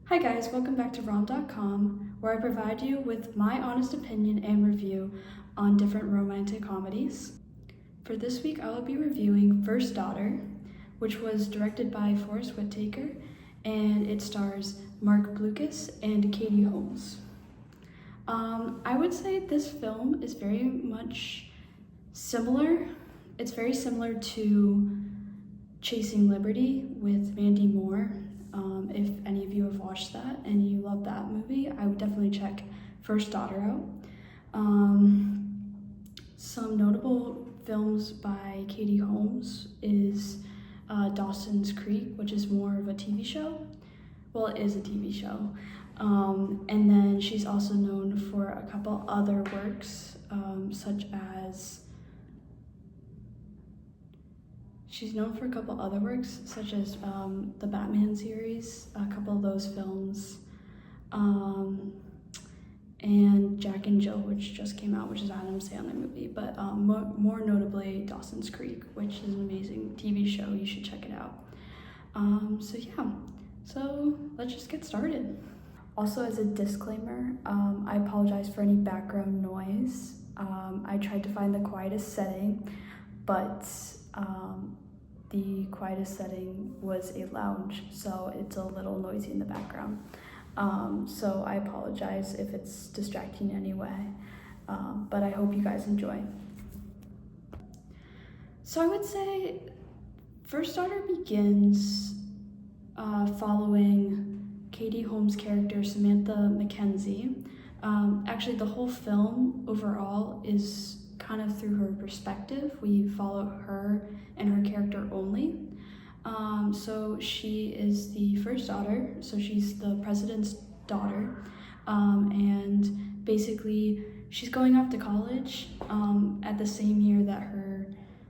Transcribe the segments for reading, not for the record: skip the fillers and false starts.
Hi guys, welcome back to rom.com, where I provide you with my honest opinion and review on different romantic comedies. For this week, I will be reviewing First Daughter, which was directed by Whitaker, and it stars Marc Blucas and Katie Holmes. I would say this film is very much similar. It's very similar to Chasing Liberty with Mandy Moore. If any of you have watched that and you love that movie, I would definitely check First Daughter out. Some notable films by Katie Holmes is Dawson's Creek, which is more of a TV show. Well, it is a TV show. And then she's also known for a couple other works, such as the Batman series, a couple of those films, and Jack and Jill, which just came out, which is an Adam Sandler movie, but more notably Dawson's Creek, which is an amazing TV show. You should check it out. So let's just get started. Also, as a disclaimer, I apologize for any background noise. I tried to find the quietest setting, but the quietest setting was a lounge, so it's a little noisy in the background. So I apologize if it's distracting in any way, but I hope you guys enjoy. So I would say First Daughter begins following Katie Holmes' character, Samantha Mackenzie. Actually, the whole film overall is kind of through her perspective. We follow her and her character only. So she is the first daughter, so she's the president's daughter, and basically she's going off to college at the same year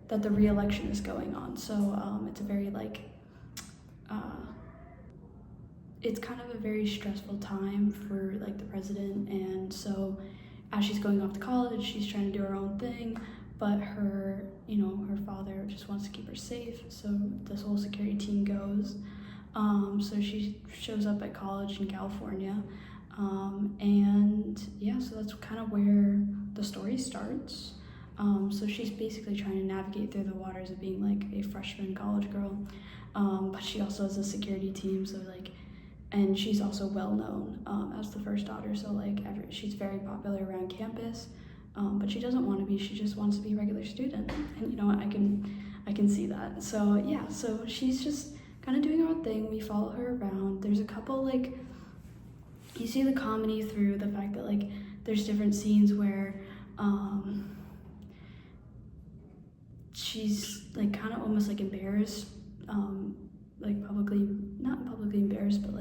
that the re-election is going on. So it's a very it's kind of a very stressful time for the president, and so as she's going off to college, she's trying to do her own thing, but her father just wants to keep her safe, so this whole security team goes. So she shows up at college in California, and yeah, so that's kind of where the story starts. So she's basically trying to navigate through the waters of being a freshman college girl, but she also has a security team, so and she's also well known as the first daughter, so she's very popular around campus, but she doesn't want to be. She just wants to be a regular student, and you know what, I can see that. So yeah, so she's just kind of doing her own thing. We follow her around. There's a couple you see the comedy through the fact that there's different scenes where she's kind of almost embarrassed, not publicly embarrassed, but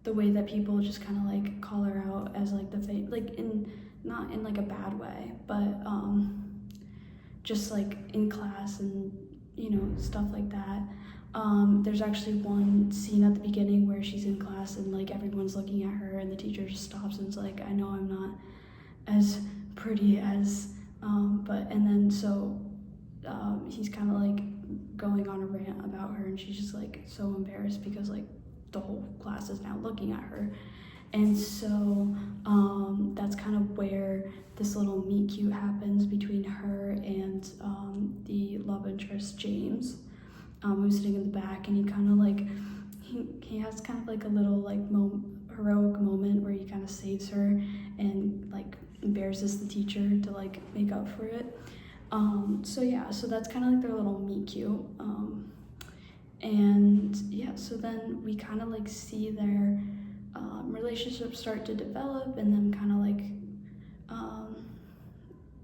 the way that people just kind of call her out as not in a bad way, but just in class and stuff like that. There's actually one scene at the beginning where she's in class and everyone's looking at her, and the teacher just stops and is I know I'm not as pretty as and then so he's kind of going on a rant about her, and she's just so embarrassed because the whole class is now looking at her. And so that's kind of where this little meet cute happens between her and the love interest, James, who's sitting in the back, and he kind of he has kind of a little heroic moment where he kind of saves her and embarrasses the teacher to make up for it. So yeah, so that's kind of their little meet cute. And yeah, so then we kind of see their relationships start to develop, and then kind of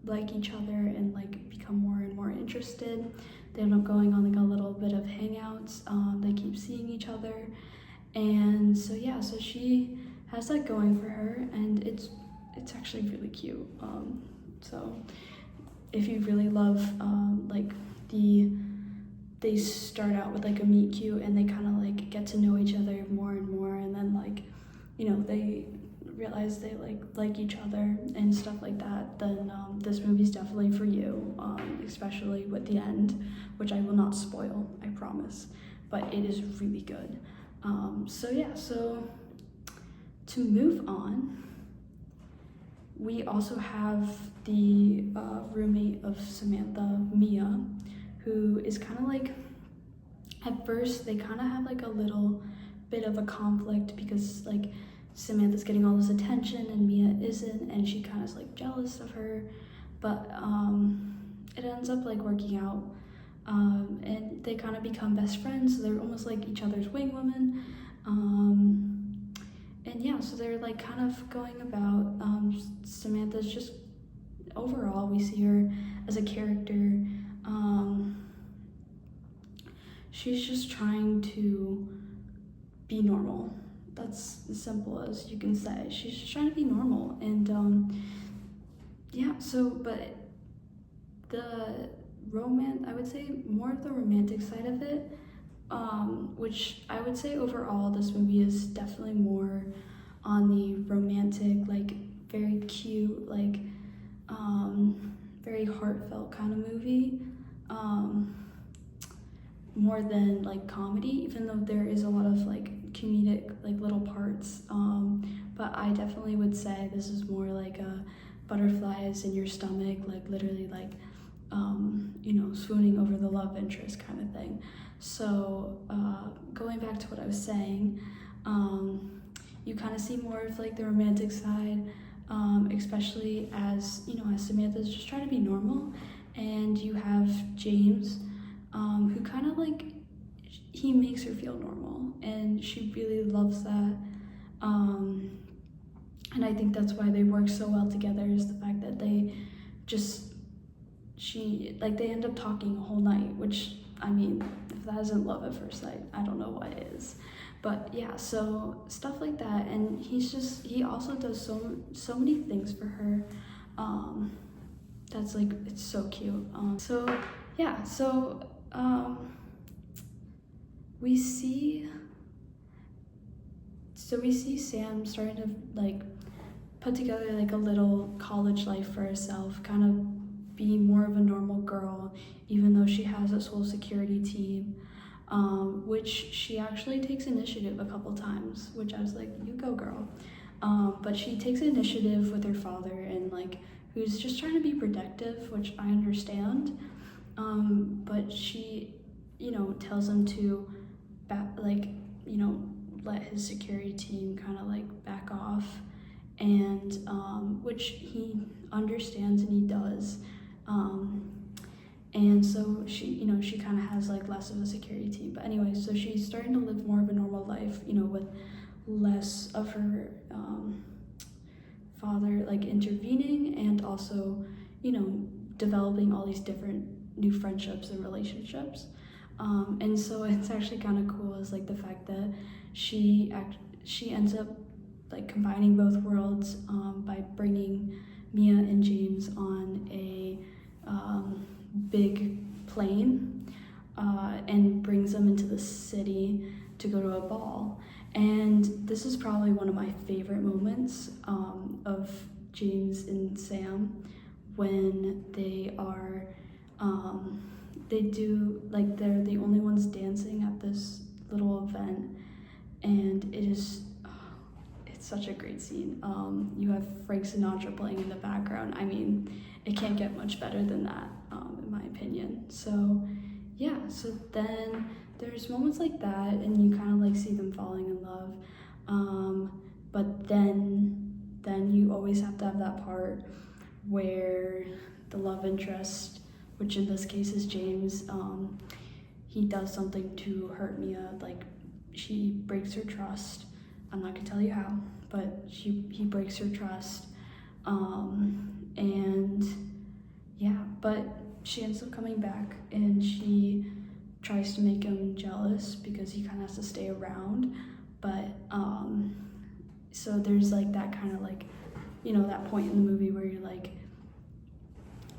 like each other and become more and more interested. They end up going on a little bit of hangouts. They keep seeing each other, and so yeah, so she has that going for her, and it's actually really cute. So if you really love they start out with a meet cute, and they kind of get to know each other more and more, and then they realize they like each other and stuff like that, then this movie's definitely for you, especially with the end, which I will not spoil, I promise, but it is really good. So yeah, so to move on, we also have the roommate of Samantha, Mia, who is kind of like, at first they kind of have like a little bit of a conflict because like Samantha's getting all this attention and Mia isn't, and she kind of is like jealous of her, but it ends up like working out, and they kind of become best friends, so they're almost like each other's wing women. And yeah, so they're like kind of going about, Samantha's just, overall, we see her as a character. She's just trying to be normal. That's as simple as you can say. She's just trying to be normal. And yeah, so, but the I would say more of the romantic side of it, which I would say overall this movie is definitely more on the romantic, like very cute, like very heartfelt kind of movie, more than like comedy, even though there is a lot of like comedic like little parts, but I definitely would say this is more like a butterflies in your stomach, like literally like swooning over the love interest kind of thing. So going back to what I was saying, you kind of see more of like the romantic side, especially as as Samantha's just trying to be normal, and you have James, who kind of like, he makes her feel normal, and she really loves that, and I think that's why they work so well together, is the fact that they they end up talking a whole night, which, I mean, if that isn't love at first sight, I don't know what is. But yeah, so stuff like that, and he also does so many things for her, that's like, it's so cute. We see Sam starting to like put together like a little college life for herself, kind of be more of a normal girl, even though she has this whole security team, which she actually takes initiative a couple times, which I was like, you go girl. But she takes initiative with her father, and like, who's just trying to be protective, which I understand, but she tells him to let his security team kind of like back off, and which he understands and he does, and so she kind of has like less of a security team. But anyway, so she's starting to live more of a normal life, with less of her father like intervening, and also developing all these different new friendships and relationships. And so it's actually kind of cool, is like the fact that she ends up like combining both worlds, by bringing Mia and James on a big plane, and brings them into the city to go to a ball. And this is probably one of my favorite moments of James and Sam, when they are they're the only ones dancing at this little event, and it's such a great scene. You have Frank Sinatra playing in the background. I mean, it can't get much better than that, in my opinion. So yeah, so then there's moments like that, and you kind of like see them falling in love, but then you always have to have that part where the love interest, which in this case is James, he does something to hurt Mia. Like, she breaks her trust. I'm not gonna tell you how, but he breaks her trust, and yeah, but she ends up coming back, and she tries to make him jealous because he kind of has to stay around. But so there's like that kind of like, that point in the movie where you're like,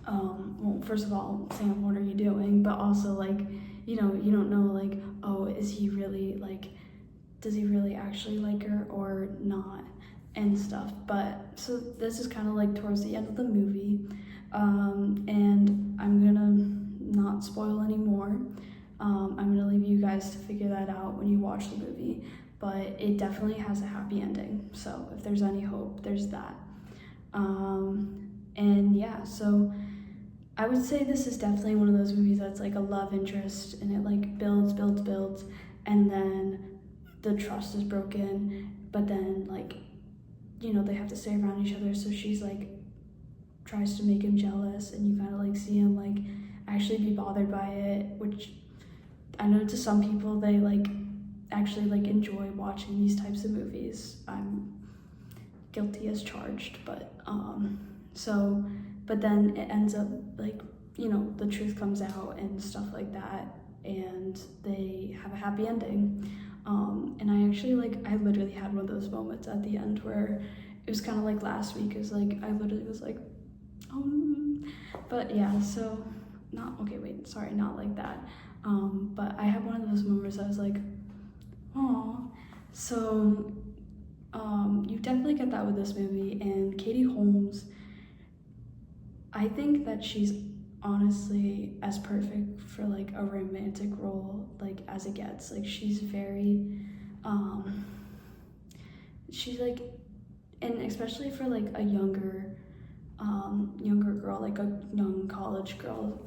well, first of all, Sam, what are you doing? But also like, you don't know like, oh, is he really like, does he really actually like her or not, and stuff. But so this is kind of like towards the end of the movie, and I'm gonna not spoil anymore. I'm gonna leave you guys to figure that out when you watch the movie. but it definitely has a happy ending. So if there's any hope, there's that. And yeah, so I would say this is definitely one of those movies that's like a love interest, and it like builds, and then the trust is broken, but then like, you know, they have to stay around each other, so she's like tries to make him jealous, and you kind of like see him like actually be bothered by it, which I know to some people they like actually like enjoy watching these types of movies. I'm guilty as charged, but so, but then it ends up like, you know, the truth comes out and stuff like that, and they have a happy ending. And I actually like, I literally had one of those moments at the end where it was kind of like last week. It was like, I literally was like, but yeah, so not, okay, wait, sorry, not like that. But I had one of those moments I was like, oh, so you definitely get that with this movie. And Katie Holmes, I think that she's honestly as perfect for like a romantic role like as it gets. Like she's very she's like, and especially for like a younger girl, like a young college girl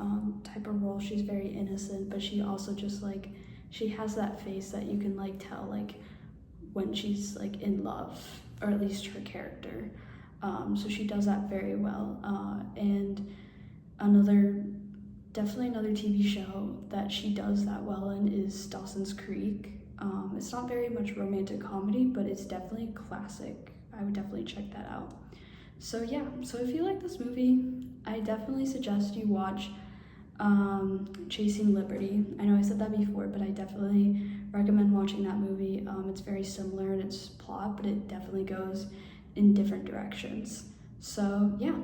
type of role, she's very innocent, but she also just like, she has that face that you can like tell like when she's like in love, or at least her character. So she does that very well. And definitely another TV show that she does that well in is Dawson's Creek. It's not very much romantic comedy, but it's definitely classic. I would definitely check that out. So yeah, so if you like this movie, I definitely suggest you watch Chasing Liberty. I know I said that before, but I definitely recommend watching that movie. It's very similar in its plot, but it definitely goes in different directions. So yeah,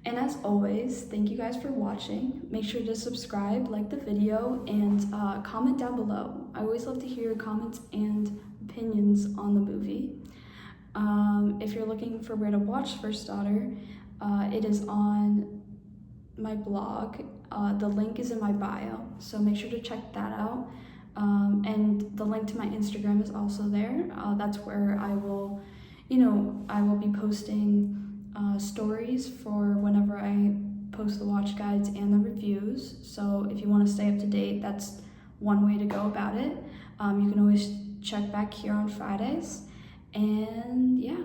and as always, thank you guys for watching. Make sure to subscribe, like the video, and comment down below. I always love to hear your comments and opinions on the movie. If you're looking for where to watch First Daughter, it is on my blog. The link is in my bio, so make sure to check that out. And the link to my Instagram is also there. That's where I will, I will be posting stories for whenever I post the watch guides and the reviews. So if you want to stay up to date, that's one way to go about it. You can always check back here on Fridays. And yeah.